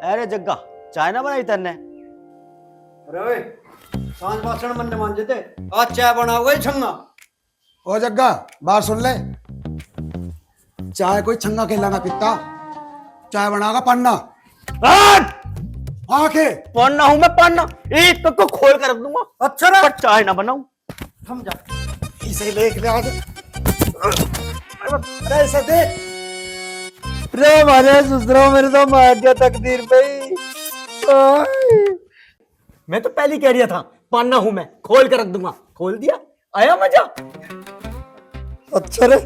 अरे जग्गा चाय ना बनाई तन्ने। अरे ओए सांझ बासण मन मांजे थे आज चाय बनाओगे छंगा। ओ जग्गा बात सुन ले। चाय कोई छंगा खेलाना पीता, चाय बनागा पन्ना। आके पढ़ना हूं मैं पढ़ना, एक तक को खोल कर रख दूंगा। अच्छा ना पर चाय ना बनाऊं। समझा इसे लेके ले आ जा। अरे ऐसे देख रे मारे सुसरा मेरे तो मार दिया तकदीर पे ही। मैं तो पहले कह रहा था पढ़ना हूं मैं, खोल कर रख दूंगा। खोल दिया, आया मजा। अच्छा रे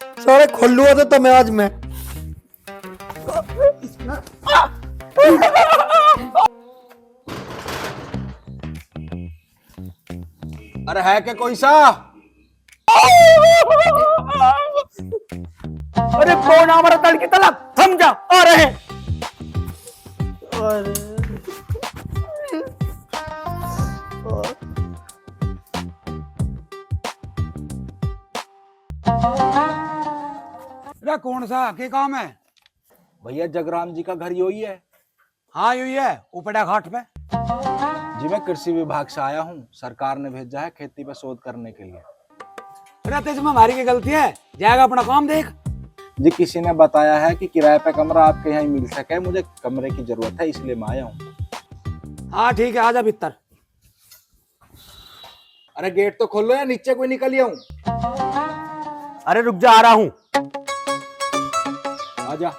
सारे खोलू तो तुम्हें आज मैं अरे है क्या कोई सा? अरे कौन हमारा तड़की तलब, थम जा, आ रहे हैं। अरे कौन सा के काम है? भैया जगराम जी का घर यही है हाँ यही है, उपड़ा घाट पे। जी। मैं कृषि विभाग से आया हूँ, सरकार ने भेजा है खेती पे शोध करने के लिए। अरे तेज में हमारी की गलती है, जाएगा अपना काम देख। जी किसी ने बताया है कि किराए पे कमरा आपके यहाँ मिल सके, मुझे कमरे की जरूरत है इसलिए मैं आया हूँ। हाँ ठीक है, आजा भीतर। अरे गेट तो खोलो या नीचे कोई निकल आऊं। अरे रुक जा, आ रहा हूं। आजा।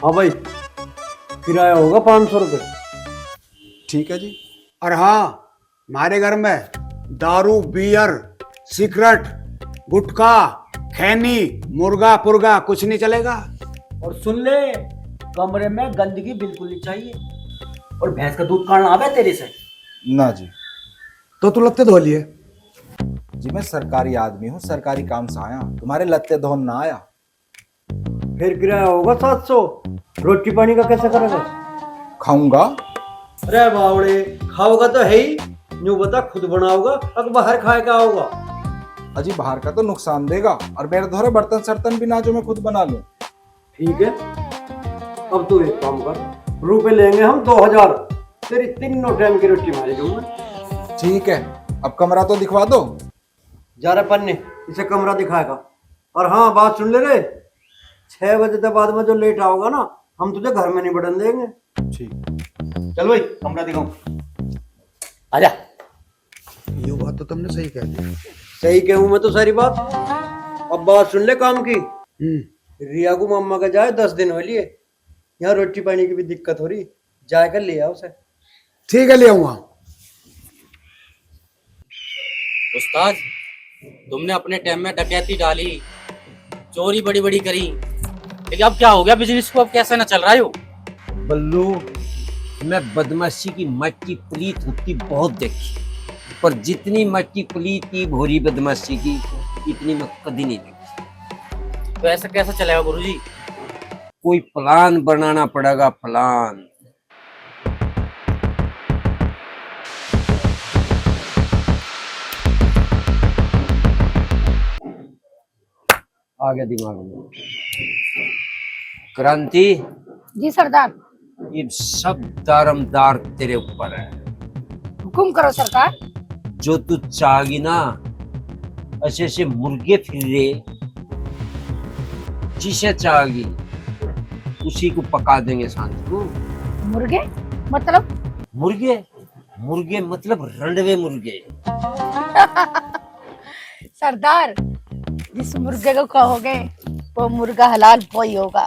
हाँ भाई किराया होगा 500 रुपये। ठीक है जी। और हाँ हमारे घर में दारू बियर सिगरेट गुटखा खैनी मुर्गा पुर्गा कुछ नहीं चलेगा। और सुन ले, कमरे में गंदगी बिल्कुल नहीं चाहिए। और भैंस का दूध काढ़ना आवे तेरे से? ना जी। तो तू लत्ते धो लिए? जी मैं सरकारी आदमी हूँ, सरकारी काम से आया, तुम्हारे लत्ते धोन ना आया। फिर किराया होगा 700। रोटी पानी का कैसे करेगा? खाऊंगा। अरे बावड़े खाओगा तो है ही, यूं बता खुद बनाओगा अब बाहर खाए का होगा? अजी बाहर का तो नुकसान देगा, और मेरे धोरे बर्तन सर्तन भी ना जो मैं खुद बना लूं। ठीक है अब तू एक काम कर, रुपए लेंगे हम 2000, तेरी 3 टाइम की रोटी मारी दूंगा। ठीक है, अब कमरा तो दिखवा दो। जा रहे पन्ने, इसे कमरा दिखाएगा। और हाँ बात सुन ले रे, 6 बजे के बाद में जो लेट आओगा ना, हम तुझे घर में नहीं बढ़न देंगे। ठीक। चल भाई कमरा दिखाऊं। आजा। ये बात तो तुमने सही कह दी। सही कहूं मैं तो सारी बात। अब बात सुन ले काम की। रिया को मम्मा का जाए 10 दिन हो लिए, यहाँ रोटी पानी की भी दिक्कत हो रही, जाए कर ले आओ उसे। ठीक है ले आऊंगा। उस्ताद तुमने अपने टाइम में डकैती डाली, चोरी बड़ी बड़ी करी, लेकिन अब क्या हो गया बिजनेस को, अब कैसे ना चल रहा है? बल्लू मैं बदमाशी की मट्टी पुलीत होती बहुत देखी, पर जितनी मट्टी पुलीत की भोरी बदमाशी की इतनी मैं कभी नहीं देखी। तो ऐसा कैसे चलेगा गुरुजी? कोई प्लान बनाना पड़ेगा, प्लान। आ गया दिमाग में। क्रांति जी सरदार। ये सब दारमदार तेरे ऊपर है। हुकुम करो सरकार। जो तू चाहेगी ना, ऐसे ऐसे मुर्गे फिर रहे, जिसे चाहेगी उसी को पका देंगे शांति को। मुर्गे मतलब? मुर्गे मुर्गे मतलब रंडवे मुर्गे। सरदार जिस मुर्गे को कहोगे वो मुर्गा हलाल वही होगा।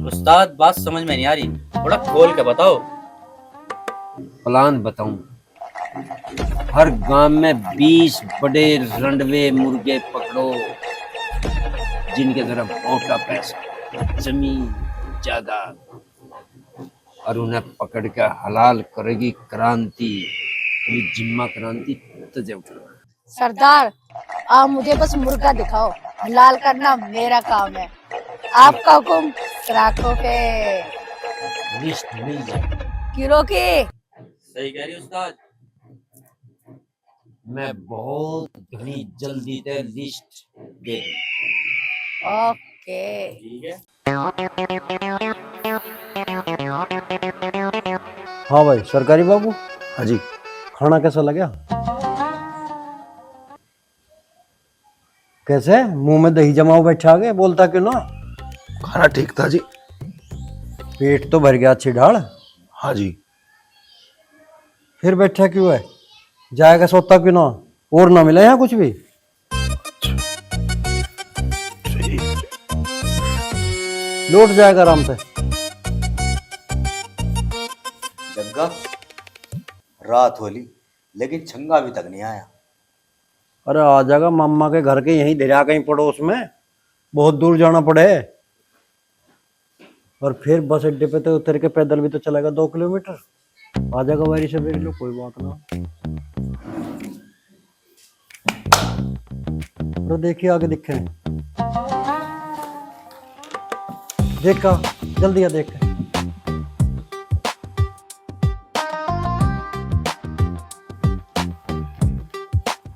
उस्ताद बात समझ में नहीं आ रही, थोड़ा खोल के बताओ। प्लान बताऊं? हर गांव में 20 बड़े रंडवे मुर्गे पकड़ो, जिनके तरफ मोटा पैसा, जमीन जायदाद, और उन्हें पकड़ के हलाल करेगी क्रांति। ये जिम्मा क्रांति तुझे उठाना। सरदार आप मुझे बस मुर्गा दिखाओ, हलाल करना मेरा काम है। आपका हुक्म राखो पे। लिस्ट मिल जाए। किलो की? सही कह रही उस्ताद। मैं बहुत घनी जल्दी ते लिस्ट दे दूं। ओके। ठीक है। हाँ भाई सरकारी बाबू, हाँ जी। खाना कैसा लगा? कैसे मुंह में दही जमाओ बैठा आगे, बोलता क्यों ना? खाना ठीक था जी। पेट तो भर गया अच्छी ढाल, हाँ जी। फिर बैठा क्यों है? जाएगा सोता क्यों ना? और ना मिला यहाँ कुछ भी? लौट जाएगा आराम से। जग्गा, रात होली लेकिन छंगा अभी तक नहीं आया। अरे आ जाएगा, मामा के घर के यहीं दरिया कहीं पड़ोस में, बहुत दूर जाना पड़े। और फिर बस अड्डे पे तो उतर के पैदल भी तो चलेगा 2 किलोमीटर। आ जाएगा बारी से देख लो, कोई बात ना। तो देखिए आगे दिखे, देखा जल्दी आ देख।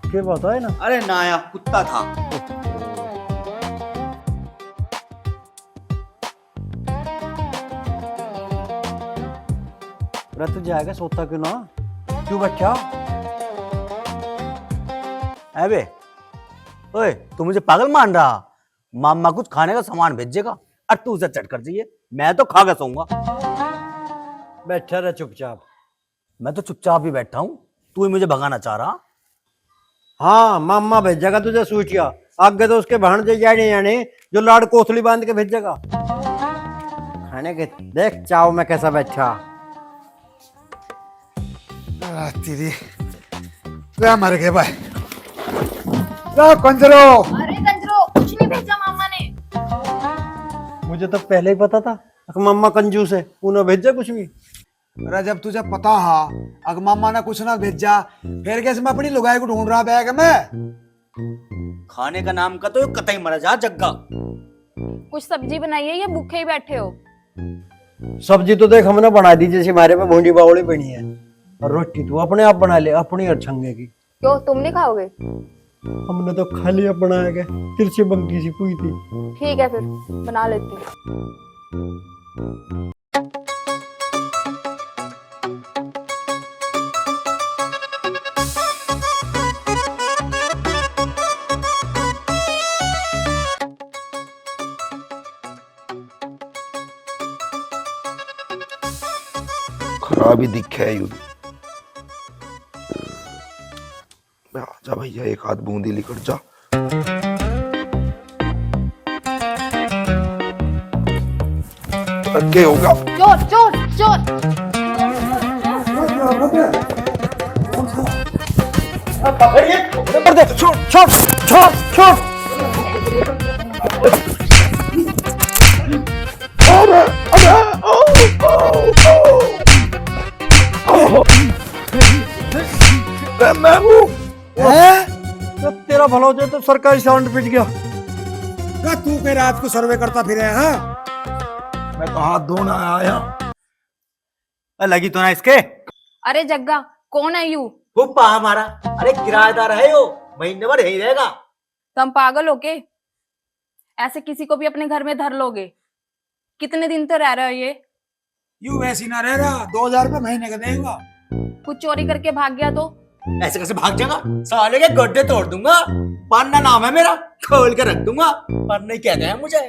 क्या बात है ना? अरे नाया कुत्ता था। अरे तू जाएगा सोता क्यों ना? क्यों बच्चा? अबे ओए, तू मुझे पागल मान रहा? मामा कुछ खाने का सामान भेजेगा और तू उसे चट कर चाहिए। मैं तो खा के सोऊंगा। बैठा रह चुपचाप। मैं तो चुपचाप ही बैठा हूँ, तू ही मुझे भगाना चाह रहा। हाँ मामा भेजेगा तुझे सूचिया, आगे तो उसके भाणजे जाने जो लाड़ कोथली बांध के भेजेगा खाने के। देख चाव में कैसा बैठा। तेरी मर गए भाई। कंजरो, अरे कंजरो, कुछ नहीं भेजा मामा ने। मुझे तो पहले ही पता था मामा कंजूस है, उन्हें भेजा कुछ भी। अरे जब तुझे पता हा अगर मामा ने कुछ ना भेजा, फिर कैसे मैं अपनी लुगाई को ढूंढ रहा बैग में। खाने का नाम का तो कतई मरा जा जग्गा। कुछ सब्जी बनाइए या भूखे ही बैठे हो? सब्जी तो देख हमने बना दी, जैसे हमारे पे भूंडी बावड़ी बनी है। और रोटी तू अपने आप बना ले, अपनी और छंगे की। क्यों, तुम नहीं खाओगे? हमने तो खा लिया बना के, तिरछी बंकी सी पुई थी। ठीक है फिर बना लेती हूँ। खराब ही दिखे है यूं। आजा भैया, एक हाथ बूंदी लिखट जा। क्या होगा? चोर चोर चोर। छोड़ छोड़ छोड़ छोड़। मैं हूँ। तो तेरा भला हो जाए तो सरकारी साउंड पिट गया। तू के रात को सर्वे करता फिर है? हाँ मैं तो हाथ धोना आया। लगी तो ना इसके। अरे जग्गा, कौन है यू? फूफा हमारा। अरे किराएदार है यो, महीने भर यही रहेगा। तुम पागल हो के? ऐसे किसी को भी अपने घर में धर लोगे? कितने दिन तो रह रहे हो ये? यू वैसी ना रह रहा, 2000 रुपये महीने का देगा। कुछ चोरी करके भाग गया तो? ऐसे कैसे भाग जाएगा? साले के गोड्डे तोड़ दूंगा। पन्ना नाम है मेरा, खोल के रख दूंगा। पन्ना ही कहते हैं मुझे।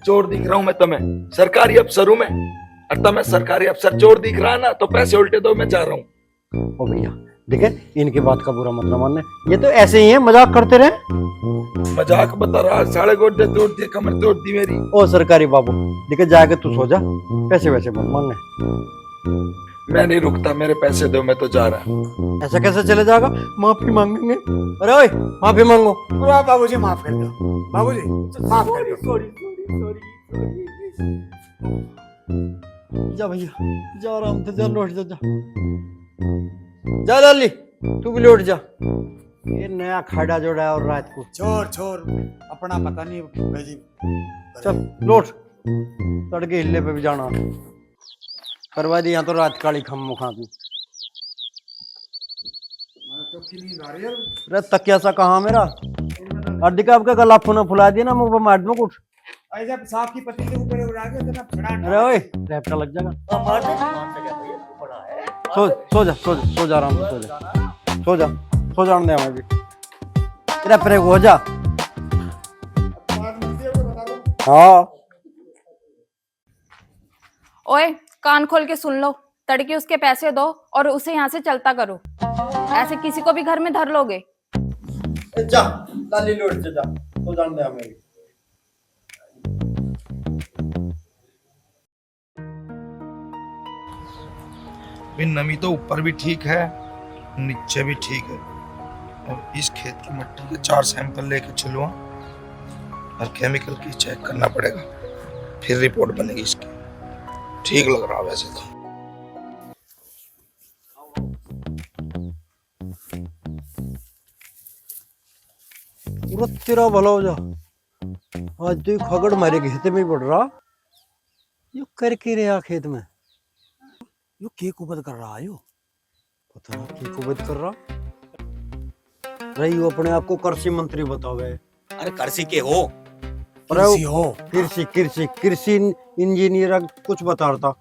चोर दिख रहा हूं मैं तुम्हें, सरकारी अफसर हूं मैं। और तुम्हें सरकारी अफसर चोर दिख रहा है ना, तो पैसे उल्टे दो, मैं जा रहा हूँ। ओ भैया देखे, इनकी बात का बुरा मतलब मानने, ये तो ऐसे ही है, मजाक करते रहे। मजाक बता रहा, साढ़े गोड्डे तोड़ दिए, कमर तोड़ दी मेरी। ओ सरकारी बाबू देखे, जाके तू सो जा, पैसे वैसे मत मांगने। मैं नहीं रुकता, मेरे पैसे दो, मैं तो जा रहा हूँ। ऐसा कैसे चले जाएगा? माफी मांगेंगे। अरे ओए माफी मांगो। बाबूजी माफ कर दो, बाबूजी माफ कर दो। जा भैया जा, आराम से जा, लौट जा जा जा लाली, तू भी लौट जा। ये नया खाड़ा जोड़ा है और रात को। छोड़ छोड़, अपना पता नहीं भेजी। चल लौट, तड़के हिल्ले पे भी जाना। करवा दी यहाँ तो रात काली खम मुखा की। अरे तकिया सा कहाँ मेरा? और दिखा आपका गला फुना फुला दिया ना, मुंह पर मार दूं कुछ। ऐसा सांप की पतली के ऊपर उड़ा के तो छड़ा। अरे ओए रैप्टा लग जाएगा। सो जा सो जा सो जा आराम से, सो जा सो जा सो जाने दे हमें भी। तेरा प्रेग हो जा। हाँ ओए कान खोल के सुन लो, तड़के उसके पैसे दो और उसे यहाँ से चलता करो। ऐसे किसी को भी घर में धर लोगे। जा लाली लोट से जा, सो जाने दे हमें भी। नमी तो ऊपर भी ठीक है, नीचे भी ठीक है। और इस खेत की मिट्टी के 4 सैंपल लेके चलूँ और केमिकल की चेक करना पड़ेगा, फिर रिपोर्ट बनेगी इसकी। ठीक लग रहा वैसे तो। पूरा तेरा भला हो जा। आज तो खगड़ मारे खेत में ही पड़ रहा। यो कर के रहा खेत में, यो के कुबत कर रहा है यो, पता नहीं के कुबत कर रहा। रही वो अपने आप को कृषि मंत्री बतावे। अरे कृषि के हो, कृषि हो, कृषि कृषि कृषि इंजीनियर कुछ बता रहा था।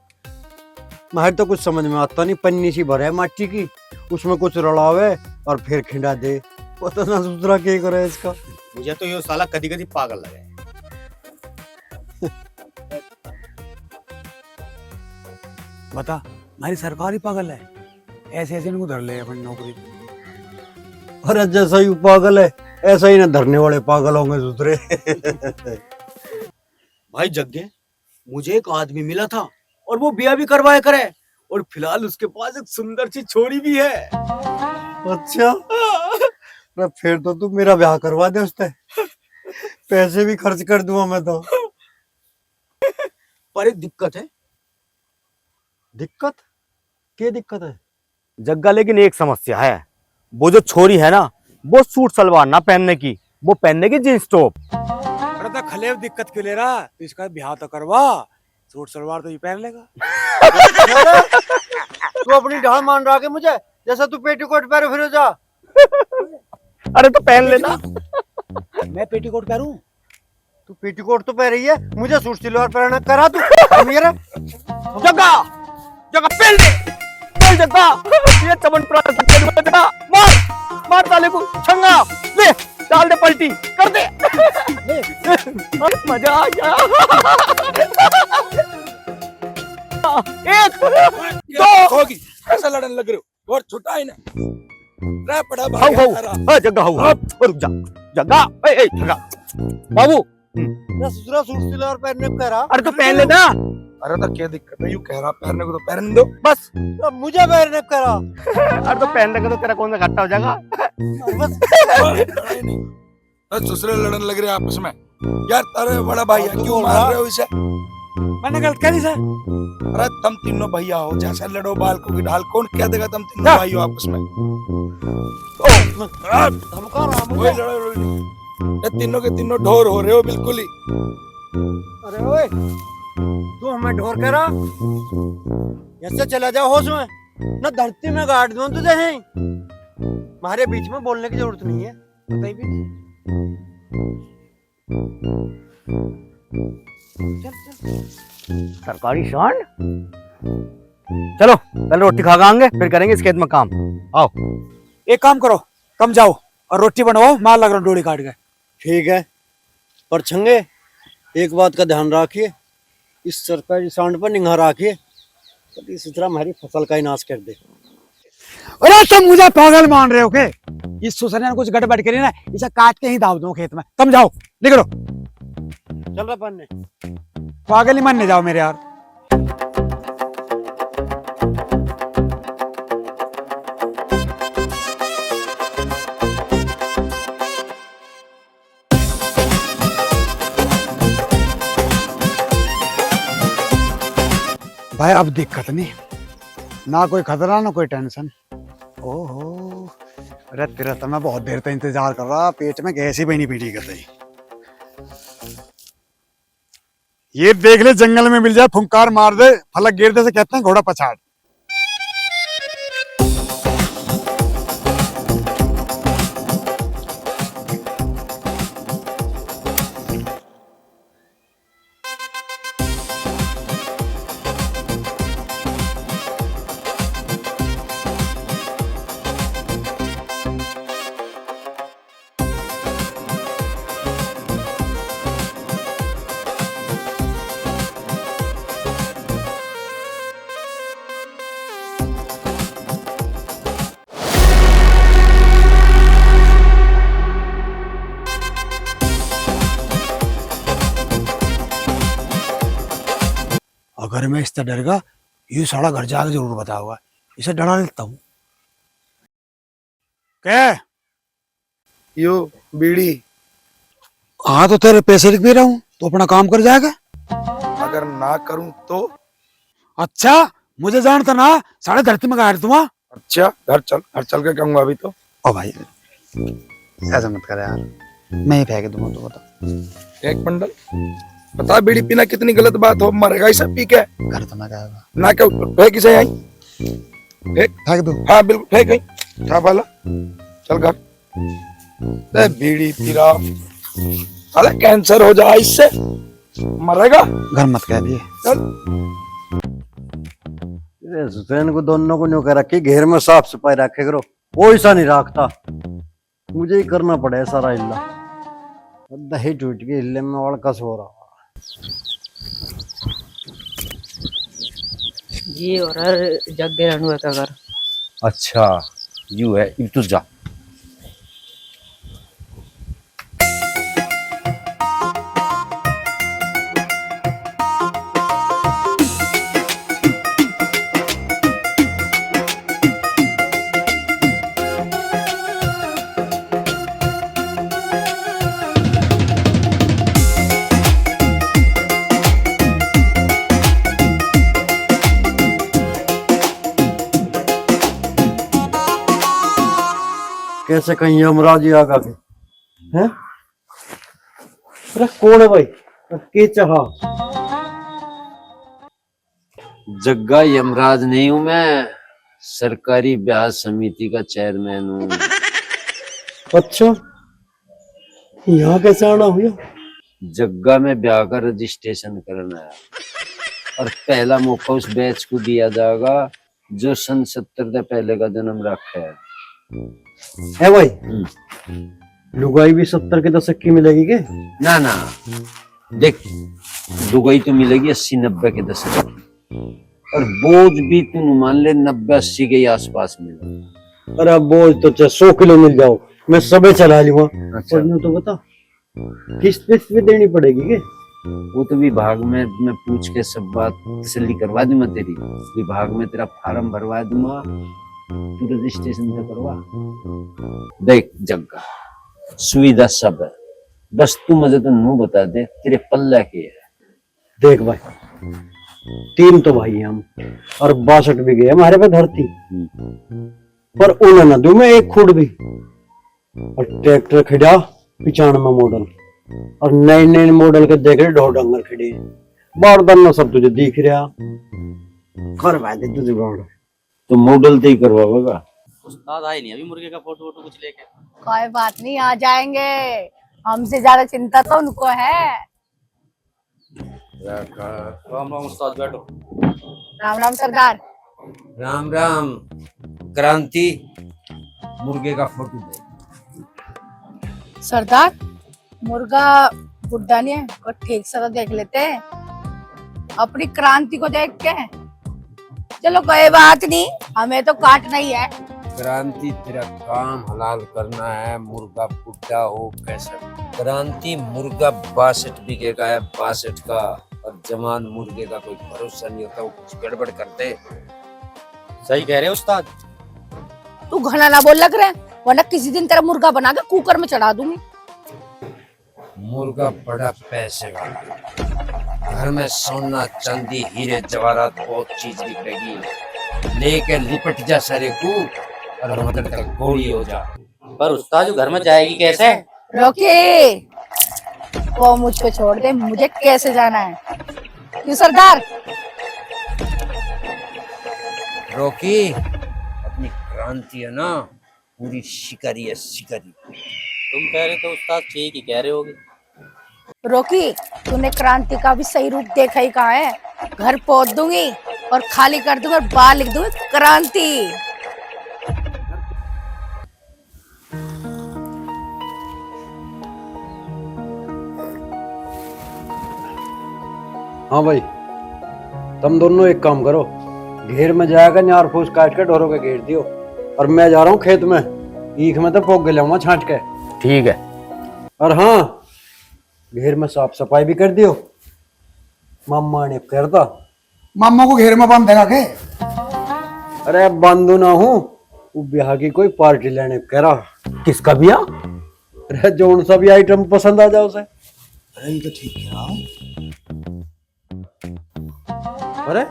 माहिर तो कुछ समझ में आता नहीं। पन्नी सी भरे माटी की, उसमें कुछ रलावे और फिर खिंडा दे। पता ना दूसरा क्या करे इसका। मुझे तो ये साला कदी कदी पागल लगे। बता, हमारी सरकार ही पागल है। ऐसे ऐसे इनको धर ले अपनी नौकरी। अरे जैसा ही पागल है, ऐसा ही ना धरने वाले पागल होंगे दूसरे। भाई जग्गे, मुझे एक आदमी मिला था और वो ब्याह भी करवाया करे, और फिलहाल उसके पास एक सुंदर सी छोरी भी है। अच्छा, अरे फिर तो तू मेरा ब्याह करवा दे उससे। पैसे भी खर्च कर दूंगा मैं तो। पर एक दिक्कत है। दिक्कत? क्या दिक्कत है? जग्गा, लेकिन एक समस्या है। वो जो छोरी है ना, वो सूट सलवार ना पहनने की, वो पहनने की जींस टॉप। अरे तो खलेव दिक्कत क्यों ले रहा? तो इसका ब्याह तो करवा, सूट सलवार तो ये पहन लेगा। तू अपनी ढाल मान रहा है मुझे, जैसा तू पेटीकोट पहने फिर जा। अरे तो पहन लेना। मैं पेटीकोट पहनूं? तू पेटीकोट तो पहन रही है, मुझे सूट सलवार पहनना करा तू। मेरा जग्गा, जग्गा पहन ले, पहन जग्गा। ये चमन जग्गा, मार मार साले को छंगा, ले डाल दे, पलटी कर दे। मजा आ गया। एक दो होगी, ऐसा लड़ने लग रहे हो और छुटा ही ना। रे पड़ा हाउ हाउ, जग्गा हाउ, रुक जा जग्गा। ए जग्गा बाबू, दूसरा सूट सलवार पहनने को करा। अरे तो पहन लेना। अरे तो क्या दिक्कत है, यूं कह रहा पहनने को तो पहन दो बस। तो मुझे पहनने को करा। अरे तो पहनने का तो तेरा कौन सा घाटा हो जाएगा। दूसरे लड़ने लग रहे हैं आपस में। यार तारे बड़ा भाई है, क्यों मार रहे हो इसे? मैंने गलत करी सर। अरे तुम तीनों भैया हो, जैसे लड़ो बाल को की ढाल। कौन कह देगा तुम तीनों भाई हो आपस में? वही लड़ो, ये तीनों के तीनों ढोर हो रहे हो बिल्कुल ही। अरे ओए, तू हमें ढोर करा, ऐसे चला जा होश में, ना धरती में गाड़ दूं तुझे। है हमारे बीच में बोलने की जरूरत नहीं है, पता ही भी नहीं। सरकारी शान। चलो पहले रोटी खा आएंगे, फिर करेंगे इस खेत में काम। आओ। एक काम करो, कम जाओ और रोटी बनवाओ, मार लग रहा डोरी काट के। ठीक है, पर छंगे एक बात का ध्यान रखिए, इस सरकारी सांड पर निगाह रखिए, कभी सुथरा हमारी फसल का ही नाश कर दे। अरे तुम मुझे पागल मान रहे हो के? इस सुसने ने कुछ गड़बड़ करी ना, इसे काट के ही दाव दो खेत में। तुम जाओ, निकलो। चल रहा पन्ने, पागल ही मानने जाओ मेरे यार। भाई अब दिक्कत नहीं, ना कोई खतरा ना कोई टेंशन। ओहो, अरे तेरा तो मैं बहुत देर तक इंतजार कर रहा, पेट में गैस ही बनी पीटी कर रही। ये देख ले, जंगल में मिल जाए फुंकार मार दे, फलक गिर दे से कहते हैं घोड़ा पछाड़। घर में इस तरह डरेगा, ये साला घर जाके जरूर बताऊंगा, इसे डरा लेता हूँ। क्या? यो बीड़ी। हाँ तो तेरे पैसे लिख भी रहा हूँ तो अपना काम कर जाएगा। अगर ना करूं तो? अच्छा मुझे जानता ना, साढ़े धरती में गाड़ दूंगा। अच्छा घर चल के कहूंगा अभी तो। ओ भाई ऐसा मत कर यार, मैं ही फेंक दूंगा तो बता। एक बंडल। पता बीड़ी पीना कितनी गलत बात हो, मरेगा इसे पी के। घर तो ना जाएगा। ना क्या फेंक इसे यहीं, फेंक दूं? हाँ बिल्कुल फेंक कहीं, क्या वाला, चल घर। ते बीड़ी पी रहा, साला कैंसर हो जाए इससे, मरेगा। घर मत कह दिए। हुसैन को दोनों को न्यू कह रखी घेर में साफ सफाई रखे करो, वो ऐसा नहीं रखता, मुझे ही करना पड़े सारा हिल्ला। दही टूट गई हिल्ले में और कस हो रहा। जी और जग गए रणुआ का घर। अच्छा यू है, अब तू जा। कैसे कहीं यमराज ही आगा के हैं? अरे कौन है भाई, के चाहा? जग्गा यमराज नहीं हूं मैं, सरकारी ब्याह समिति का चेयरमैन हूँ। अच्छा यहाँ कैसे आना हुआ? जग्गा में ब्याह का रजिस्ट्रेशन करना है और पहला मौका उस बैच को दिया जाएगा जो सन 70 से पहले का जन्म रखा है भाई लुगाई भी 70 के दशक की मिलेगी के? ना ना देख, लुगाई तो मिलेगी 80-90 के दशक की, और बोझ भी तुम मान ले 90-80 के आसपास मिलेगा। अरे बोझ तो 100 किलो मिल जाओ, मैं सबे चला लूंगा। अच्छा। और यूं तो बता किस्त भी देनी पड़ेगी के? वो तो विभाग में मैं पूछ के सब बात तसल्ली करवा दूंगा तेरी, विभाग में तेरा फार्म भरवा दूंगा, तू रजिस्ट्रेशन तो करवा। देख जग्गा सुविधा सब है, बस तू मुझे तो नू बता दे तेरे पल्ला के है। देख भाई 3 तो भाई हम और 62 भी गए हमारे पे धरती, पर उन्हें ना दूं मैं एक खुद भी। और ट्रैक्टर खड़ा 95 मॉडल और नए मॉडल के देख रहे ढो डंगर खड़े, बारदाना सब तुझे दिख रहा। कर भाई दे तुझे बाड़ तो मॉडल तो ही करवाएगा। उस्ताद आए नहीं अभी मुर्गे का फोटो वोटो कुछ लेके? कोई बात नहीं, आ जाएंगे, हमसे ज्यादा चिंता तो उनको है। राम राम उस्ताद, बैठो। राम राम सरदार। राम राम। क्रांति मुर्गे का फोटो दे। सरदार मुर्गा बुड्ढा नहीं है, और ठीक से तो देख लेते हैं अपनी क्रांति को देख के। चलो कोई बात नहीं, हमें तो काटना ही है। क्रांति तेरा काम हलाल करना है, मुर्गा बुड्ढा हो कैसे। क्रांति मुर्गा 62 बीघे का है, 62 का, और जवान मुर्गे का कोई भरोसा नहीं होता, वो कुछ गड़बड़ करते। सही कह रहे उस्ताद। तू घना ना बोल लग रहा है, वरना किसी दिन तेरा मुर्गा बना के कुकर में चढ़ा दूंगी। मुर्गा बड़ा पैसे वाला, घर में सोना चांदी हीरे जवाहरात बहुत चीज बिकेगी, लेके लिपट जा सरे को और मदद तक गोली हो जा। पर उस्ताद जो घर में जाएगी कैसे? रोके, वो मुझको छोड़ दे, मुझे कैसे जाना है। क्यों सरदार? रोकी अपनी क्रांति है ना, पूरी शिकारी है शिकारी। तुम कह रहे तो उस्ताद ठीक ही कह रहे होगे। रोकी तूने क्रांति का भी सही रूप देखा ही कहाँ है। घर पहुंच दूंगी और खाली कर दूंगी और बाहर लिख दूंगी क्रांति। हाँ भाई तुम दोनों एक काम करो, घेर में जाएगा न्यार फूस काट के ढोरों के घेर दियो, और मैं जा रहा हूँ खेत में, ईख में तो पोग लाऊंगा छांट के। ठीक है। और हाँ घेर में साफ सफाई भी कर दियो, मामा ने करता मामा को घेर में बांध देगा के? अरे बांधू ना हूँ, वो ब्याह की कोई पार्टी लेने कह रहा। किसका बिया? अरे जोन सा भी आइटम पसंद आ जाओ उसे। अरे ये तो ठीक है यार। अरे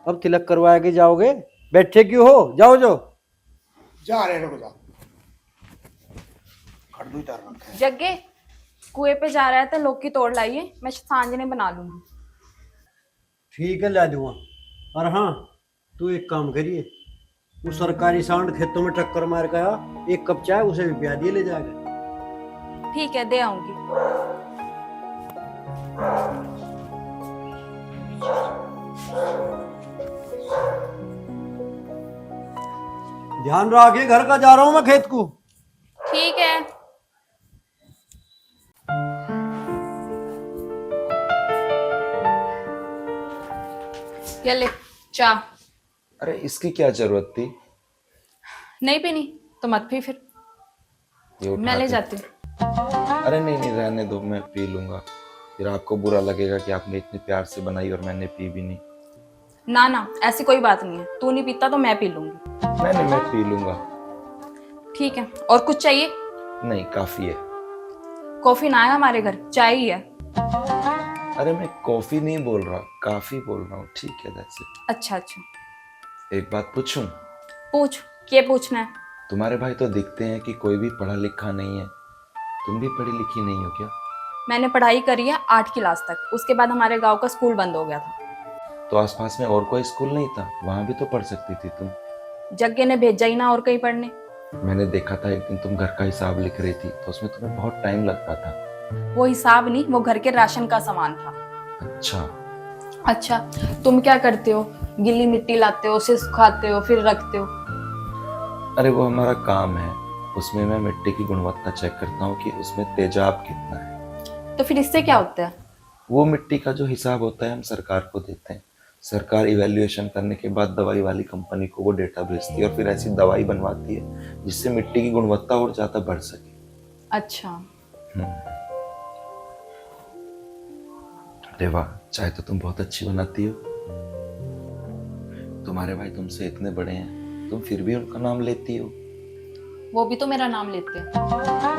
अब तिलक करवाया के जाओगे, बैठे क्यों हो, जाओ जाओ। जा रहे रुक जा। कर दो इधर रखे। जग्गे कुएं पे जा रहा है तो लौकी तोड़ लाइए, मैं सांजने बना लूंगी। ठीक है ला दूंगा। और हाँ तू एक काम करिए, वो सरकारी सांड खेतों में टक्कर मार गया, एक कप चाय उसे भी पिया दिए ले जाकर। ठीक है, दे आऊंगी। ध्यान रखिए, घर का जा रहा हूं मैं खेत को। ठीक है। ये ले चाय। अरे इसकी क्या जरूरत थी? नहीं पीनी तो मत पी फिर, ये उठा मैं ले के- जाती हूँ। अरे नहीं नहीं, रहने दो, मैं पी लूंगा। फिर आपको बुरा लगेगा कि आपने इतने प्यार से बनाई और मैंने पी भी नहीं। ना ना, ऐसी कोई बात नहीं है, तू नहीं पीता तो मैं पी लूंगी। नहीं नहीं, मैं पी लूंगा। ठीक है, और कुछ चाहिए? नहीं, काफी है। कॉफी ना है हमारे घर, चाय ही है। अरे मैं कॉफी नहीं बोल रहा, काफी बोल रहा हूँ। ठीक है, दैट्स इट। अच्छा अच्छा, एक बात पूछूं? पूछ, क्या पूछना है? तुम्हारे भाई तो दिखते हैं कि कोई भी पढ़ा लिखा नहीं है, तुम भी पढ़ी लिखी नहीं हो क्या? मैंने पढ़ाई करी है 8 क्लास तक, उसके बाद हमारे गांव का स्कूल बंद हो गया था। तो आसपास में और कोई स्कूल नहीं था? वहां भी तो पढ़ सकती थी तुम। जग्गे ने भेजा ही ना और कहीं पढ़ने। मैंने देखा था एक दिन तुम घर का हिसाब लिख रही थी, तो उसमें तुम्हें बहुत टाइम लगता था। वो हिसाब नहीं, वो घर के राशन का सामान था। अच्छा। अच्छा, तुम क्या करते हो? गीली मिट्टी लाते हो, उसे सुखाते हो, फिर रखते हो। अरे वो हमारा काम है, उसमें मैं मिट्टी की गुणवत्ता चेक करता हूँ कि उसमें तेजाब कितना है। तो फिर इससे क्या होता है? वो मिट्टी का जो हिसाब होता है हम सरकार को देते हैं। सरकार इवैल्यूएशन करने के बाद दवाई वाली कंपनी को वो डेटा भेजती है और फिर ऐसी दवाई बनवाती है जिससे मिट्टी की गुणवत्ता और ज्यादा बढ़ सके। अच्छा। अरे वाह, चाय तो तुम बहुत अच्छी बनाती हो। तुम्हारे भाई तुमसे इतने बड़े हैं, तुम फिर भी उनका नाम लेती हो। वो भी तो मेरा नाम लेते हैं।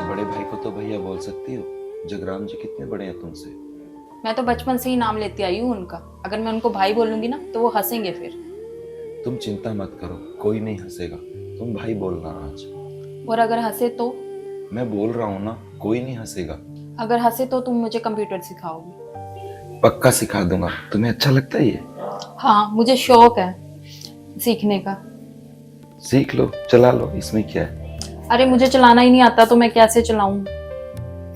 बड़े भाई को तो भैया बोल सकती हो। जगराम जी कितने बड़े हैं तुमसे? मैं तो बचपन से ही नाम लेती आई हूँ उनका। अगर मैं उनको भाई बोलूंगी ना तो वो हंसेंगे फिर। तुम चिंता मत करो, कोई नहीं हंसेगा। तुम भाई बोलना आज। और अगर हंसे तो? मैं बोल रहा हूँ ना, कोई नहीं हंसेगा। अगर हंसे तो तुम मुझे कंप्यूटर सिखाओगे? पक्का सिखा दूंगा। तुम्हें अच्छा लगता है ये? हाँ, मुझे शौक है सीखने का। सीख लो, चला लो, इसमें क्या है? अरे मुझे चलाना ही नहीं आता तो मैं कैसे चलाऊं?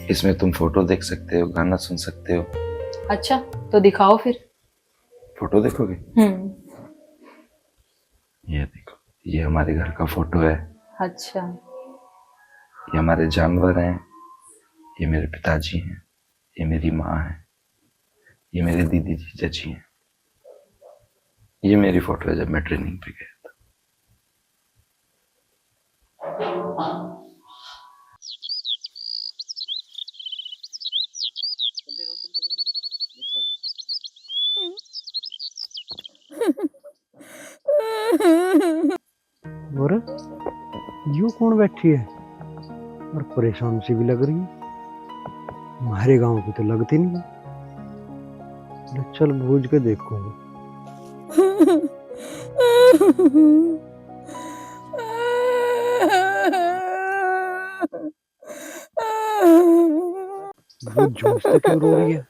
इसमें तुम फोटो देख सकते हो, गाना सुन सकते हो। अच्छा, तो दिखाओ फिर। फोटो देखोगे? ये देखो, ये हमारे घर का फोटो है। अच्छा। ये हमारे जानवर हैं, ये मेरे पिताजी हैं, ये मेरी माँ है, ये मेरे दीदी जी चाची हैं। ये मेरी फोटो है जब मैं ट्रेनिंग पे गया था। और यू कौन बैठी है और परेशान सी भी लग रही है? हमारे गांव की तो लगती नहीं है। चल बूझ के देखूंगा। वो जोश से क्यों रो रही है?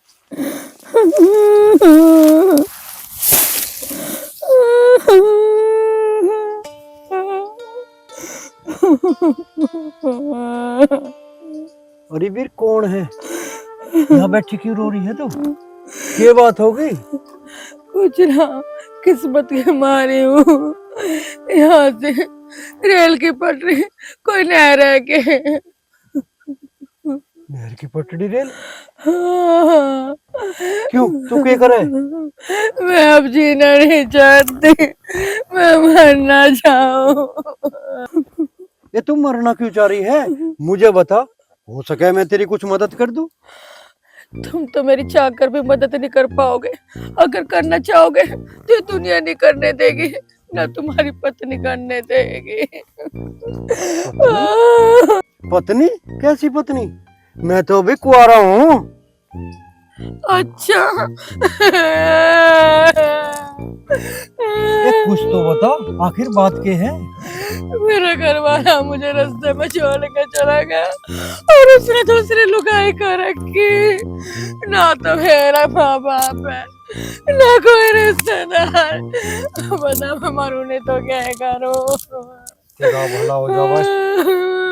अरे वीर कौन है? यहाँ बैठी क्यों रो रही है तू? ये बात हो गई? कुछ ना, किस्मत के मारे हूँ यहाँ से रेल की पटरी कोई नहीं रह के। नहर की पटड़ी रेल? हाँ। क्यों, तू क्या करे? मैं अब जीना नहीं चाहती, मैं मरना चाहूँ। ये तू मरना क्यों चाह रही है? मुझे बता, हो सके मैं तेरी कुछ मदद कर दूं। तुम तो मेरी चाहकर भी मदद नहीं कर पाओगे। अगर करना चाहोगे तो ये दुनिया नहीं करने देगी, ना तुम्हारी पत्नी करने देगी। पत्नी? कैसी पत्नी? मैं तो अभी कुंवारा हूँ। अच्छा। कुछ तो बता, आखिर बात क्या है? मेरा घर वाला मुझे रास्ते में छोड़ के चला गया और उसने दूसरी लुगाई कर रखी। ना तो मेरा माँ बाप है, ना कोई रिश्तेदार। बता मैं मरूं नहीं तो क्या करूं? तेरा भला हो जा बस।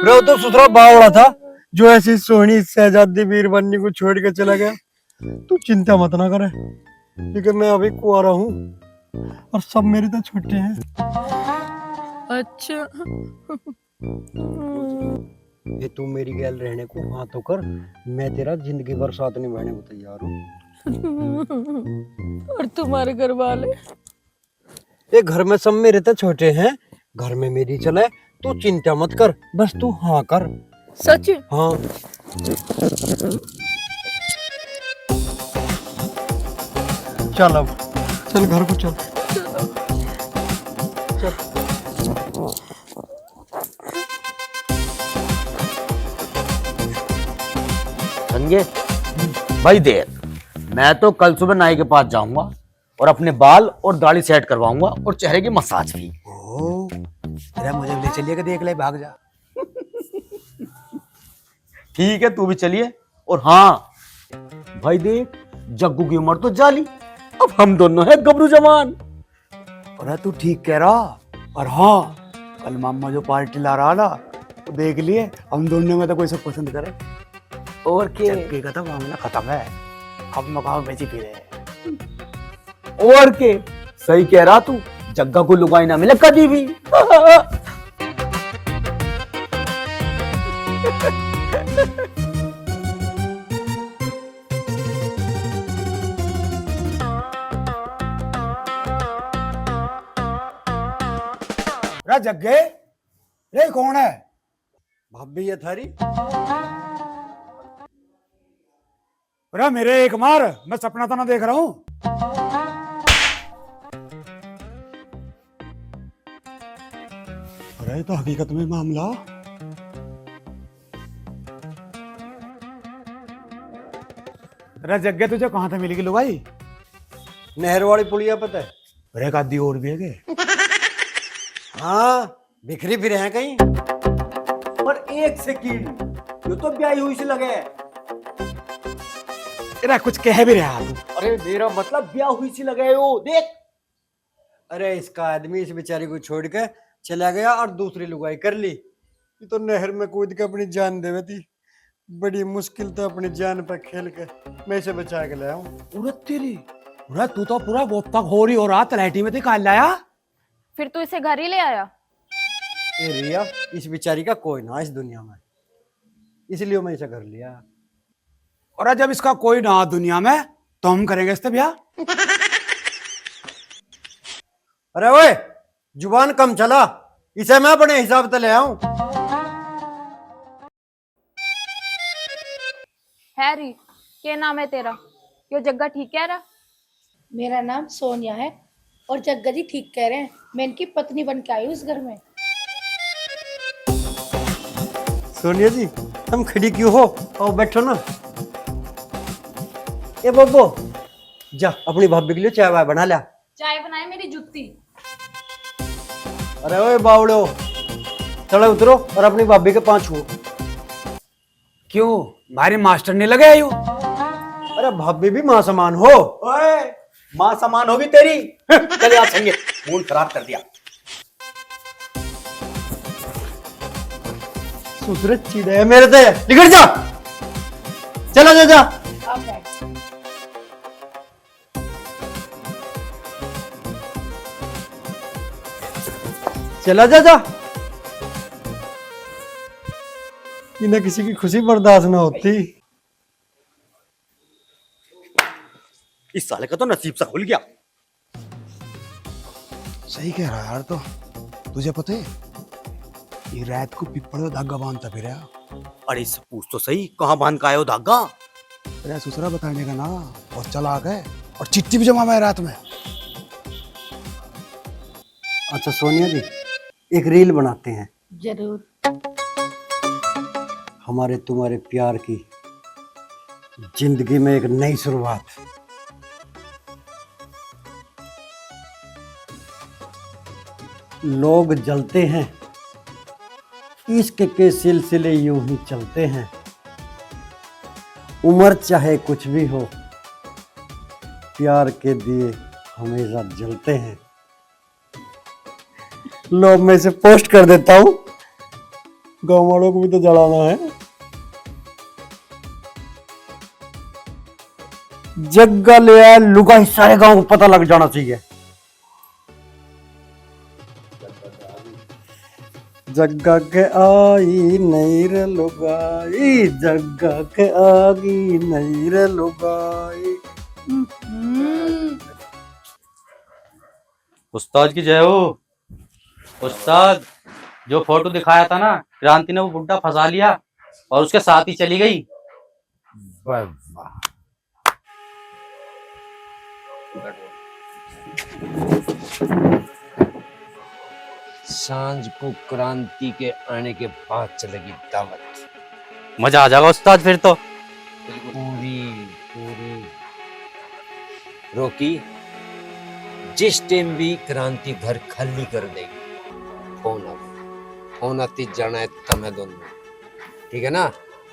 रो तो सुथरा बावड़ा था जो ऐसी सोहनी शहजादी वीरबन्नी को छोड़ के चला गया। तू चिंता मत ना करे, क्योंकि मैं अभी कुंवारा हूँ और सब मेरे तो छोटे हैं। अच्छा। ये तू मेरी गैल रहने को हाँ तो कर, मैं तेरा जिंदगी भर साथ निभाने को तैयार हूँ। और तुम्हारे घर वाले? ये घर में सब मेरे तो छोटे हैं, घर में मेरी चले, तू चिंता मत कर, बस तू हाँ कर। सच? हाँ। चल अब चल घर को चल। संजय भाई देख, मैं तो कल सुबह नाई के पास जाऊंगा और अपने बाल और दाढ़ी सेट करवाऊंगा और चेहरे की मसाज भी। ओ, अरे मुझे ले चलिएगा, देख ले, भाग जा। ठीक है, तू भी चलिए। और हाँ भाई देख, जग्गू की उम्र तो जाली, अब हम दोनों हैं गबरू जवान। अरे तू ठीक कह रहा। और हाँ, कल मामा जो पार्टी ला रहा ना, तो देख लिए हम दोनों में तो कोई सब पसंद करे। और क्या? जग्गे का तो मामला खत्म है, अब मकान बेची फिरे। और के सही कह रहा तू, जग्गा को लुगाई ना मिले कभी भी। रे जग्गे, रे कौन है? भाभी है थारी। अरे मेरे एक मार, मैं सपना तो ना देख रहा हूँ। अरे तो हकीकत में मामला। अरे जग्गे तुझे कहाँ से मिलेगी लुगाई? नहर वाली पुलिया पता है? अरे एक आधी और भी है के? हाँ, बिखरी फिरे हैं कहीं। पर एक सेकंड, ये तो ब्याही हुई से लगे। अरे कुछ कह भी रहा तू। अरे मेरा मतलब ब्याह हुई सी लगे हो, देख। अरे इसका आदमी इस बेचारी को छोड़ के चला गया और दूसरी लुगाई कर ली। ये तो नहर में कूद के अपनी जान देवे थी। बड़ी मुश्किल तो अपनी जान पर खेल के मैं इसे बचा के लाया हूँ। अरे तेरी, अरे तू तो पूरा वोपक हो रही हो रहा, तलहटी में निकाल लाया। फिर तू इसे घर ही ले आया? ए रिया, इस बेचारी का कोई ना इस दुनिया में, इसलिए मैं इसे कर लिया। और जब इसका कोई ना दुनिया में, तो हम करेंगे इससे ब्याह। अरे ओए, जुबान कम चला, इसे मैं अपने हिसाब से ले आऊं। हैरी, क्या नाम है तेरा? यो जग्गा ठीक कह रहा? मेरा नाम सोनिया है और जग्गा जी ठीक कह रहे हैं, मैं इनकी पत्नी बन के आई हूँ इस घर में। सोनिया जी, तुम खड़ी क्यों हो? आओ बैठो ना। ए बब्बो, जा अपनी भाभी के लिए चाय वाय बना लिया। चाय बनाए मेरी जुत्ती। अरे ओए बावड़ो, चलो उतरो और अपनी भाभी के पांव छुओ। क्यों, हमारे मास्टर ने लगे आयु? अरे भाभी भी मां समान हो। ओए, मां समान होगी तेरी। चल यार संगे, मूड खराब कर दिया। सुसरे चिड़े है मेरे से, निकल जा। चला जा जा। आप बैठ। चला जा जा। इन्हें किसी की खुशी बर्दाश्त ना होती। इस साले का तो नसीब सा खुल गया। सही कह रहा यार। तो तुझे पता है, ये रात को पिपड़ में धागा बांधता फिर। अरे इससे पूछ तो सही, कहाँ बांध का आयो धागा? तेरा ससुरा बताने का ना, और चला गए और चिट्ठी भी जमा मैं रात में। अच्छा सोनिया जी, एक रील बनाते हैं जरूर। हमारे तुम्हारे प्यार की जिंदगी में एक नई शुरुआत। लोग जलते हैं, इश्क के सिलसिले यूं ही चलते हैं। उम्र चाहे कुछ भी हो, प्यार के दिए हमेशा जलते हैं। लो मैं इसे पोस्ट कर देता हूं, गाँव वालों को भी तो जलाना है। जग्गा ले आया लुगा, सारे गांव को पता लग जाना चाहिए। जग्गा के आई नहीं रे लुगाई, जग्गा के आगी नहीं रे लुगाई। उस्ताद की जय हो। उस्ताद, जो फोटो दिखाया था ना, क्रांति ने वो बुड्ढा फंसा लिया और उसके साथ ही चली गई। सांझ को क्रांति के आने के बाद चलेगी दावत। मजा आ जाएगा उस्ताद फिर तो। पूरी पूरी रोकी, जिस टाइम भी क्रांति घर खाली कर देगी, फोन आती जाना है तुम्हें दोनों, ठीक है ना?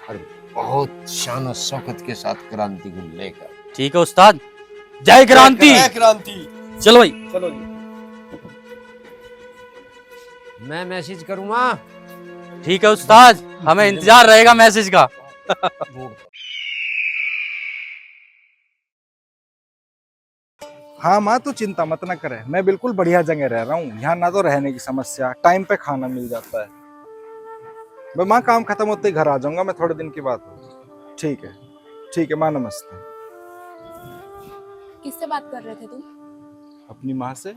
और बहुत शान और शौकत के साथ क्रांति को लेकर। ठीक है उस्ताद। जय क्रांति। जय क्रांति। चलो भाई। चलो जी। मैं मैसेज करूंगा। ठीक है उस्ताद, हमें इंतजार रहेगा मैसेज का। हाँ माँ, तू चिंता मत ना करे, मैं बिल्कुल बढ़िया जगह रह रहा हूँ। यहाँ ना तो रहने की समस्या, टाइम पे खाना मिल जाता है। मैं माँ काम खत्म होते ही घर आ जाऊंगा, मैं थोड़े दिन की बात होगी। ठीक है माँ, नमस्ते। किससे बात कर रहे थे तुम? अपनी माँ से।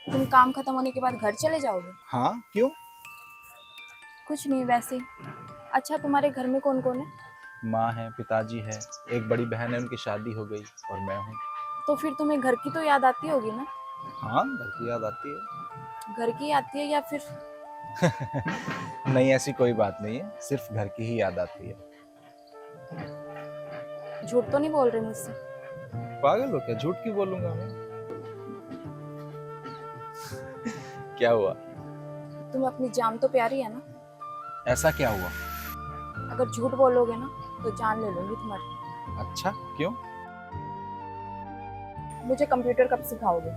तुम काम खत्म होने के बाद घर चले जाओगे? हाँ, क्यों? कुछ नहीं, वैसे ही। अच्छा, तुम्हारे घर में कौन कौन है? माँ है, पिताजी है, एक बड़ी बहन है, उनकी शादी हो गई, और मैं हूँ। तो फिर तुम्हें घर की तो याद आती होगी ना? हाँ, घर की याद आती है। घर की आती है या फिर? नहीं, ऐसी कोई बात नहीं है, सिर्फ घर की ही याद आती है। झूठ तो नहीं बोल रहे मुझसे? पागल हो क्या? झूठ क्यों बोलूंगा मैं? क्या हुआ? तुम्हें अपनी जान तो प्यारी है ना? ऐसा क्या हुआ? अगर झूठ बोलोगे ना तो जान ले लूंगी तुम्हारी। अच्छा, क्यों? मुझे कंप्यूटर कब सिखाओगे?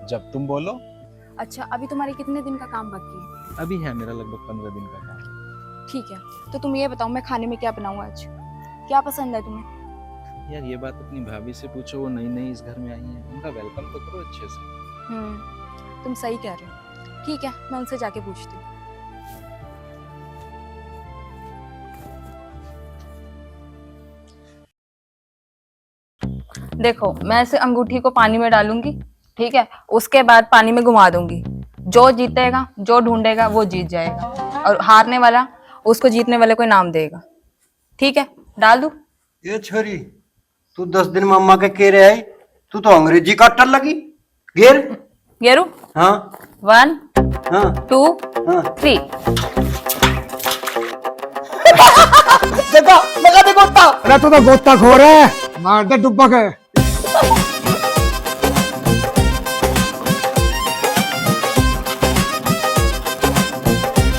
जब तुम बोलो। अच्छा, अभी तुम्हारे कितने दिन का काम बाकी है? अभी है मेरा लगभग 15 दिन का काम। ठीक है, तो तुम ये बताओ मैं खाने में क्या बनाऊं आज? क्या पसंद है तुम्हें? यार ये बात अपनी भाभी से पूछो, वो नई नई इस घर में आई हैं, उनका वेलकम तो करो अच्छे से। तुम सही कह रहे हो। ठीक है, मैं उनसे जाके पूछती हूँ। देखो, मैं इसे अंगूठी को पानी में डालूंगी, ठीक है? उसके बाद पानी में घुमा दूंगी। जो जीतेगा, जो ढूंढेगा वो जीत जाएगा, और हारने वाला उसको जीतने वाले को इनाम देगा। ठीक है, डाल दूं? ये छोरी, तू 10 दिन में अम्मा के केरे आई, तू तो अंग्रेजी काटने लगी। गेर गेरू? हाँ 1 हाँ 2 हाँ 3। जग्गा लगा दे गोता। अरे तू तो गोताखोर है, मार दे डुब्बा के।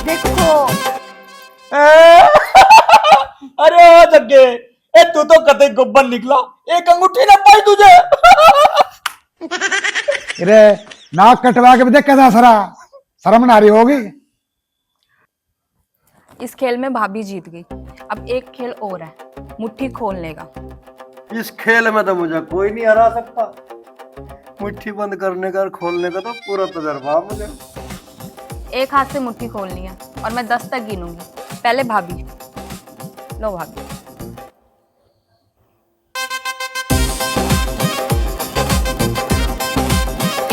देखो अरे ओ जग्गे, ए तू तो कते गोबर निकला, एक अंगूठी ना पाई तुझे। अरे नाक कटवा के भी देख कैसा सरा, शर्म ना आ रही होगी। इस खेल में भाभी जीत गई। अब एक खेल और है, मुट्ठी खोलने का। इस खेल में तो मुझे कोई नहीं हरा सकता। मुट्ठी बंद करने का और खोलने का तो पूरा तजर्बा मुझे। एक हाथ से मुट्ठी खोलनी है और मैं 10 तक गिनूंगी। पहले भाभी। लो भाभी।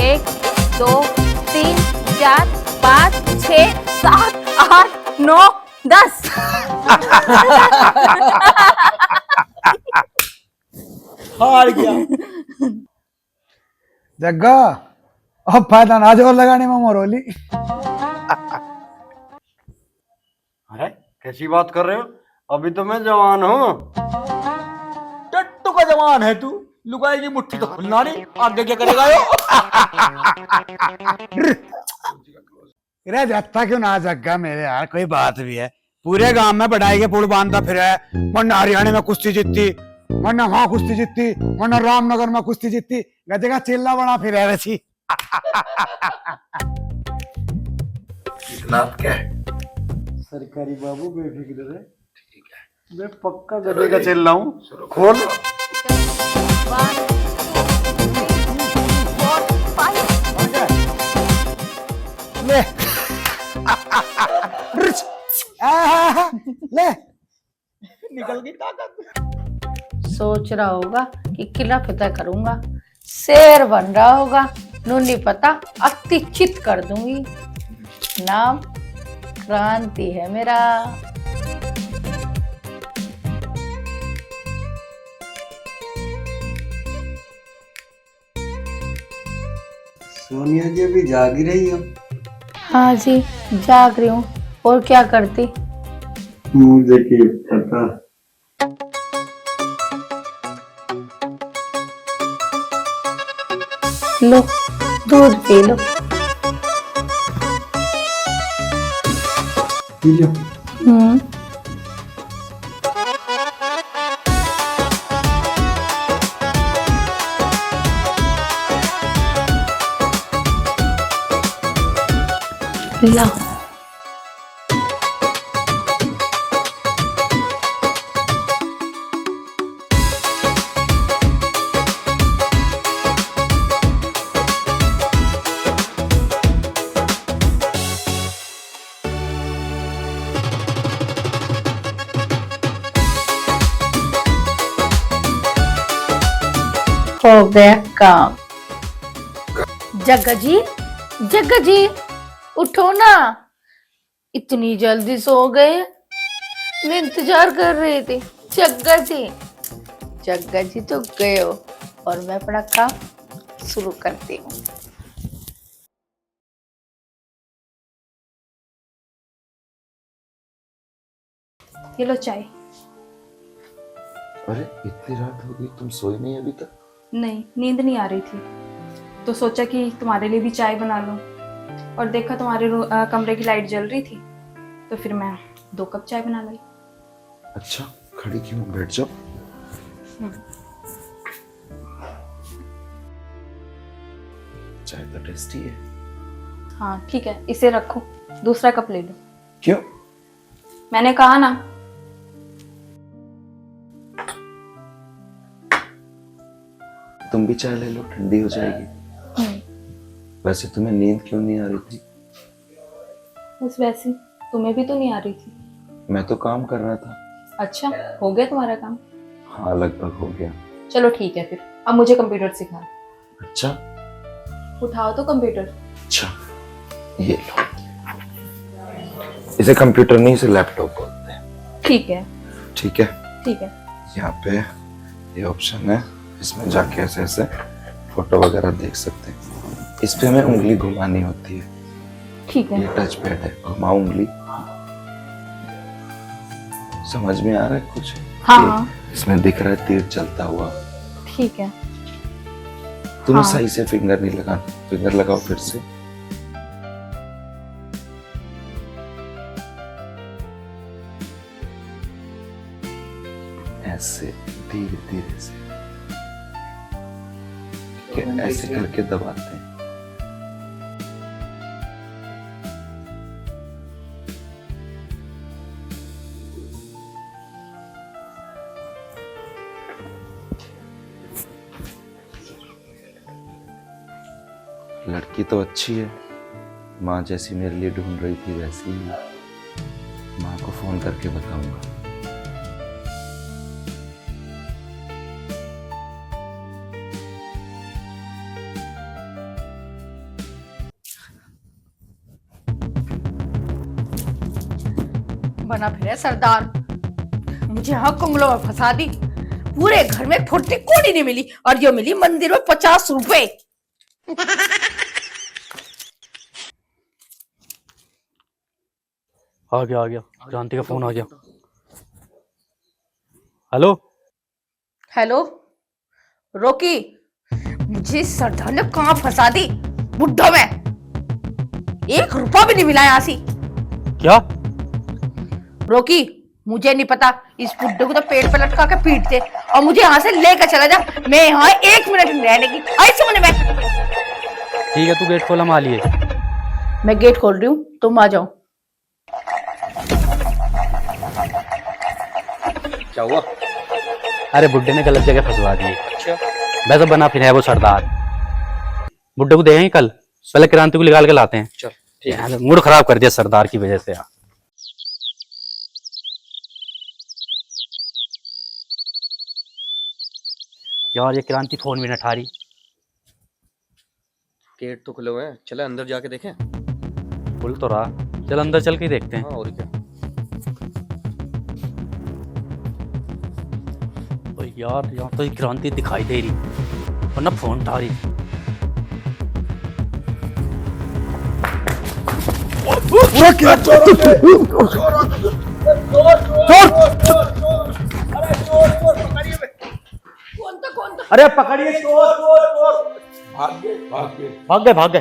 1 2 3 4 5 6 7 8 9 10। हार गया। जग्गा अब फायदा ना जोर लगाने में मोरोली। अरे कैसी बात कर रहे हो? अभी तो मैं जवान हूँ। टट्टू का जवान है तू, लुगाई की मुट्ठी तो खुलना नहीं, आगे क्या करेगा यो? रे जाता क्यों ना जग्गा मेरे यार, कोई बात भी है। पूरे गांव में बढ़ाई के पुल बांधता फिर है। वरना हरियाणा में कुश्ती जीतती, वरना वहां कुश्ती जीतती, वरना रामनगर में कुश्ती जीतती। गधे का चिल्ला बना फिर है रसी। नाथ क्या है? सरकारी बाबू बेफिक्र रहे। ठीक है, मैं पक्का गधे का चल रहा हूँ। खोल। ले ले निकल गई ताकत। सोच रहा होगा कि किला फतेह करूंगा, शेर बन रहा होगा। नूनी पता अति चित कर दूंगी। नाम क्रांति है मेरा। सोनिया जी अभी जाग रही हो? हाँ जी, जाग रही हूँ। और क्या करती? मुझे क्या पता। लो दूध पी लो। हम्म। ला हो गया काम। जग्गा जी, जग्गा जी उठो ना, इतनी जल्दी सो गए? मैं इंतजार कर रही थी। जग्गा जी, जग्गा जी तो गए हो और मैं अपना काम शुरू करती हूँ। ये लो चाय। अरे इतनी रात हो गई, तुम सोई नहीं अभी तक? नहीं, नींद नहीं आ रही थी, तो सोचा कि तुम्हारे लिए भी चाय बना लूं। और देखा तुम्हारे कमरे की लाइट जल रही थी, तो फिर मैं 2 कप चाय बना लाई। अच्छा, खड़ी क्यों, बैठ जाओ। चाय तो टेस्टी है। हाँ ठीक है, इसे रखो, दूसरा कप ले लो। क्यों? मैंने कहा ना। तुम भी चाय ले लो, ठंडी हो जाएगी। वैसे तुम्हें नींद क्यों नहीं आ रही थी? बस वैसे, तुम्हें भी तो नहीं आ रही थी। मैं तो काम कर रहा था। अच्छा, हो गया तुम्हारा काम? हाँ, लगभग हो गया। चलो ठीक है, फिर अब मुझे कंप्यूटर सिखा। अच्छा, उठाओ तो कंप्यूटर। अच्छा, ये लो। इसे कंप्यूटर नहीं, इसे लैपटॉप बोलते हैं। ठीक है। ठीक है, ठीक है। यहाँ पे ये ऑप्शन है, इसमें जाके ऐसे ऐसे फोटो वगैरह देख सकते हैं। इस पे हमें उंगली घुमानी होती है। ठीक है। ये टच पैड है, घुमाओ उंगली। समझ में आ रहा है कुछ? हाँ। इसमें दिख रहा है तीर चलता हुआ। ठीक है। तुम्हें हाँ। सही से फिंगर नहीं लगाना, फिंगर लगाओ फिर से। ऐसे धीरे धीरे से, ऐसे करके दबाते हैं। लड़की तो अच्छी है, माँ जैसी मेरे लिए ढूंढ रही थी वैसी ही। माँ को फोन करके बताऊंगा। बना फिर सरदार, मुझे यहाँ कुंगलों में फंसा दी। पूरे घर में फुर्ती कोड़ी नहीं मिली और जो मिली मंदिर में 50 रुपए। आ गया क्रांति का फोन आ गया। हेलो हेलो रोकी, मुझे सरदार ने कहां फंसा दी बुड्ढो में। 1 रुपया भी नहीं मिला यहाँ से। क्या? रोकी, मुझे नहीं पता, इस बुड्ढे को तो पेड़ पे लटका के पीटते और मुझे यहाँ से लेकर चला जा। मैं यहाँ 1 मिनट नहीं रहने की, आई समझ में। ठीक है, तू गेट खोला, हम आ लिए। मैं गेट खोल रही हूँ, तुम आ जाओ। क्या हुआ? अरे बुड्ढे ने गलत जगह फंसवा दिए। अच्छा, वैसे बना फिर है वो सरदार। बुड्ढे को देंगे कल, पहले क्रांति को निकाल के लाते हैं। चल ठीक है। मूड खराब कर दिया सरदार की वजह से यार। यार ये क्रांति फोन भी न उठा रही। गेट तो खुले हुए हैं, चले अंदर जाके देखें। खुल तो रहा, चल अंदर चल के देखते हैं। हाँ और क्या। तो यार यहाँ तो क्रांति दिखाई दे रही वरना फोन उठा रही। अरे पकड़िए, चोर। भाग गए।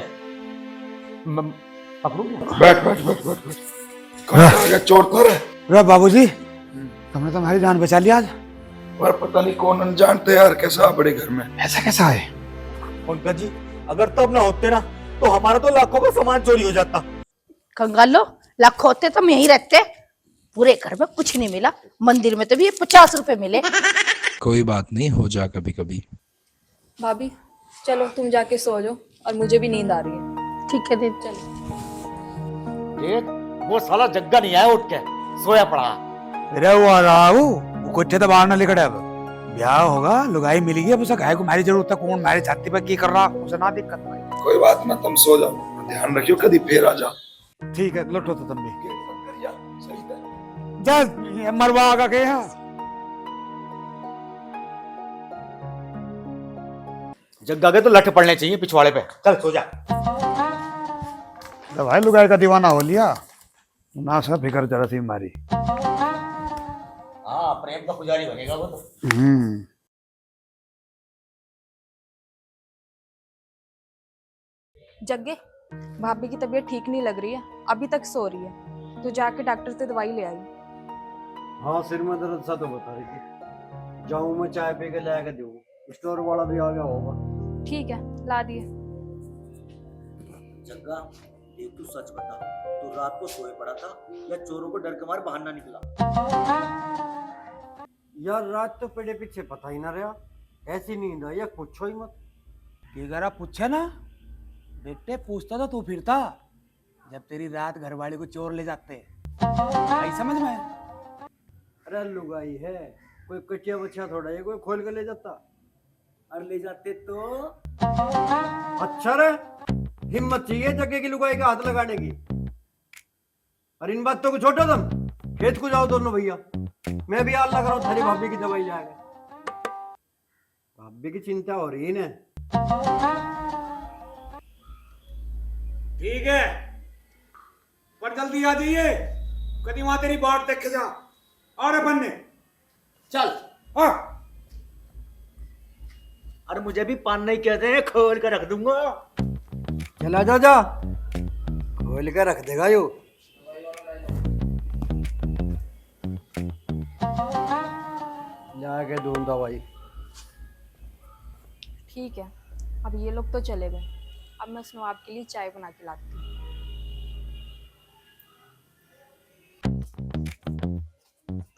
पकड़ू? बैठ कहाँ आ गया चोर? कर अरे बाबूजी, तुमने तो हमारी जान बचा लिया आज। पर पता नहीं कौन अनजान थे यार, कैसा बड़े घर में। ऐसा कैसा है? पंकज जी, अगर तब ना होते ना तो हमारा तो लाखों का सामान चोरी हो जाता। कंगालो, लाखों होते तो हम यहीं रहते। पूरे घर में कुछ नहीं मिला, मंदिर में तो भी 50 रुपए मिले। कोई बात नहीं, हो जा कभी कभी। भाभी चलो तुम जाके सो जाओ, और मुझे भी नींद आ रही है। ठीक है दीदी। देख, वो साला जग्गा नहीं आया, उठ के सोया पड़ा। अरे वो आ रहा वो कोठे तो बाहर ना निकले। अब ब्याह होगा, लुगाई मिलेगी, अब उसे काहे को मारी जरूरत है? कौन मारे छाती पे की कर रहा, उसे ना दिक्कत भाई। कोई बात ना, तुम सो जाओ, ध्यान रखियो, कभी फिर आ जा। ठीक है, लौटो तो तुम भी। गेट बंद कर यार, सही है। जा मरवा आगा के यहाँ। जग्गा गए तो लठ पड़ने चाहिए पिछवाड़े पे। चल सो जा। तो भाई लुगाई का दीवाना हो लिया ना, सब फिक्र जरा सी मारी। हाँ, प्रेम का पुजारी बनेगा वो तो। जग्गे, भाभी की तबीयत ठीक नहीं लग रही है, अभी तक सो रही है। तो जाके डॉक्टर से दवाई ले आई। हाँ, सिर में दर्द सा तो बता रही थी। जाऊं मैं चाय पी के लाया दूँ, स्टोर वाला भी आ गया होगा। ठीक है, ला दिए। जग्गा, ये तू सच बता, तू रात को सोए पड़ा था या चोरों को डर के मारे बाहर ना निकला? यार रात तो पेड़े पीछे पता ही ना रहा, ऐसी नींद आई, पूछो ही मत। ये जरा पूछे ना बेटे, पूछता तो तू फिरता जब तेरी रात घर वाले को चोर ले जाते। आई समझ में? अरे लुगाई है, कोई कटिया बच्चा थोड़ा है, कोई खोल के ले जाता। और ले जाते तो? अच्छा रे, हिम्मत चाहिए जगह की लुगाई का हाथ लगाने की। और इन बातों को छोड़ो, तुम खेत को जाओ दोनों भैया, मैं भी हाल लग रहा हूँ थारी भाभी की दवाई जाएगा। भाभी की चिंता हो रही है। ठीक है, पर जल्दी आ जाइए, कभी वहां तेरी बाट देख जा। और अपन ने चल। हाँ, अरे मुझे भी पान नहीं कहते हैं, खोल कर रख दूंगा। चला जा, खोल के रख देगा यो। जाके ढूंढ दवाई। ठीक है, अब ये लोग तो चले गए, अब मैं स्नो आपके लिए चाय बना के लाती हूँ।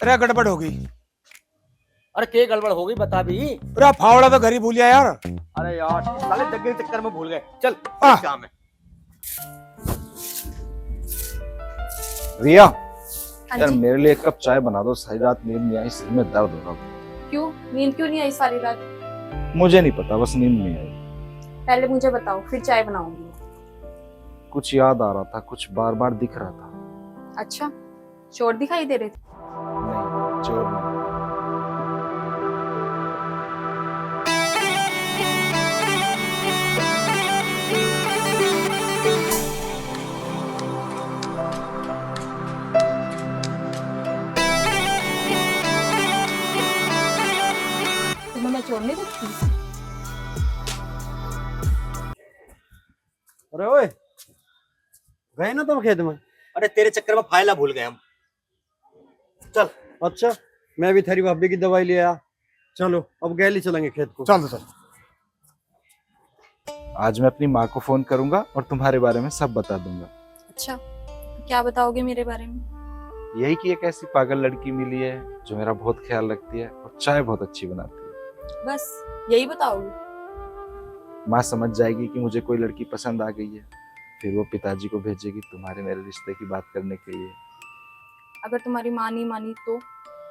अरे गड़बड़ हो गई। अरे क्या गड़बड़ हो गई बता भी। अरे फावड़ा तो घर ही भूल गया यार। अरे यार, साले जग्गे के चक्कर में भूल गए। चल काम है। रिया, हाँ यार जी। मेरे लिए 1 कप चाय बना दो, सारी रात नींद नहीं आई, सिर में दर्द हो रहा। क्यों, नींद क्यों नहीं आई सारी रात? मुझे नहीं पता, बस नींद नहीं आई। पहले मुझे बताओ, फिर चाय बनाऊंगी। कुछ याद आ रहा था, कुछ बार बार दिख रहा था। अच्छा, चोर दिखाई दे रहे थे? नहीं, चोर नहीं। छोड़ नहीं सकती। अरे ओए, गए ना तुम खेत में? अरे तेरे चक्कर में फाइला भूल गए हम। चल। अच्छा, मैं भी तेरी भाभी की दवाई ले आया। चलो अब गैली चलेंगे खेत को। चल चल। आज मैं अपनी माँ को फोन करूंगा और तुम्हारे बारे में सब बता दूंगा। अच्छा, क्या बताओगे मेरे बारे में? यही कि एक ऐसी पागल लड़की मिली है जो मेरा बहुत ख्याल रखती है और चाय बहुत अच्छी बनाती है। बस यही बताओगे? माँ समझ जाएगी कि मुझे कोई लड़की पसंद आ गई है, फिर वो पिताजी को भेजेगी तुम्हारे मेरे रिश्ते की बात करने के लिए। अगर तुम्हारी माँ नहीं मानी तो?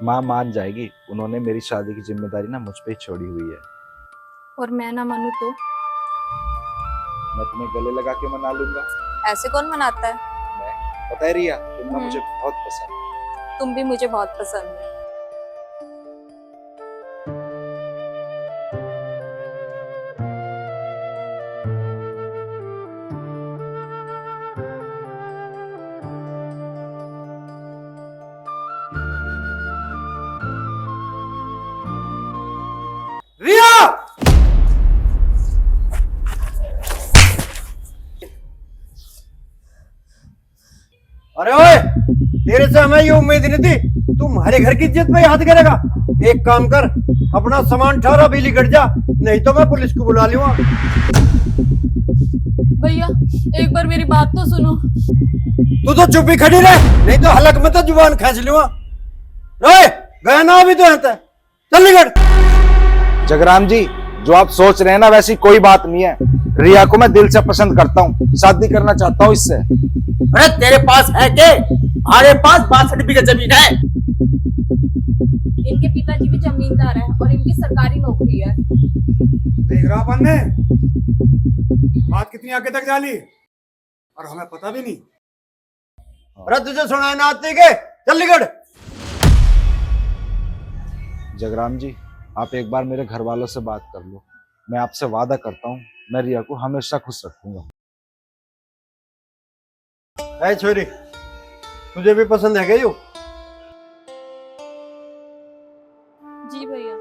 माँ मान जाएगी, उन्होंने मेरी शादी की जिम्मेदारी ना मुझ पे ही छोड़ी हुई है। और मैं ना मानू तो? मैं तुम्हें गले लगा के मना लूंगा। ऐसे कौन मनाता है? मैं, पता है रिया, तुम ना मुझे बहुत पसंद है। तुम भी मुझे बहुत पसंद है। रिया! अरे ओए, तेरे से हमें ये उम्मीद नहीं थी तू हमारे घर की इज्जत पे हाथ करेगा। एक काम कर, अपना सामान ठहरा बिजली कट जा, नहीं तो मैं पुलिस को बुला लूंगा। भैया एक बार मेरी बात तो सुनो। तू तो चुप ही खड़ी रह, नहीं तो हलक में तो जुबान खींच लूंगा। रोए, गया ना अभी तो यहाँ है। चल निकल। जगराम जी, जो आप सोच रहे हैं ना वैसी कोई बात नहीं है। रिया को मैं दिल से पसंद करता हूँ, शादी करना चाहता हूँ इससे। अरे तेरे पास है के? हमारे पास 62 बीघा जमीन है। इनके पिताजी भी जमींदार है और इनकी सरकारी नौकरी है। देख रहा अपन ने बात कितनी आगे तक डाली और हमें पता भी नहीं। अरे तुझे सुनाई ना आती के? चल निकल। जगराम जी, आप एक बार मेरे घर वालों से बात कर लो। मैं आपसे वादा करता हूँ, मैं रिया को हमेशा खुश रखूंगा। ऐ छोरी, तुझे भी पसंद है क्या यू? जी भैया।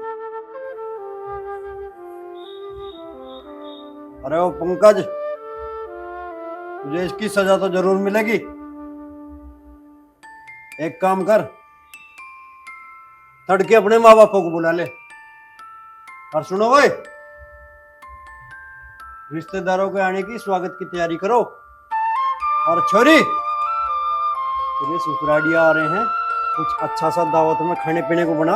अरे वो पंकज, तुझे इसकी सजा तो जरूर मिलेगी। एक काम कर, तड़के अपने माँ बापों को बुला ले। और सुनो भाई, रिश्तेदारों के आने की स्वागत की तैयारी करो। और छोरी, तेरे ससुरालिया आ रहे हैं, कुछ अच्छा सा दावत में खाने पीने को बना।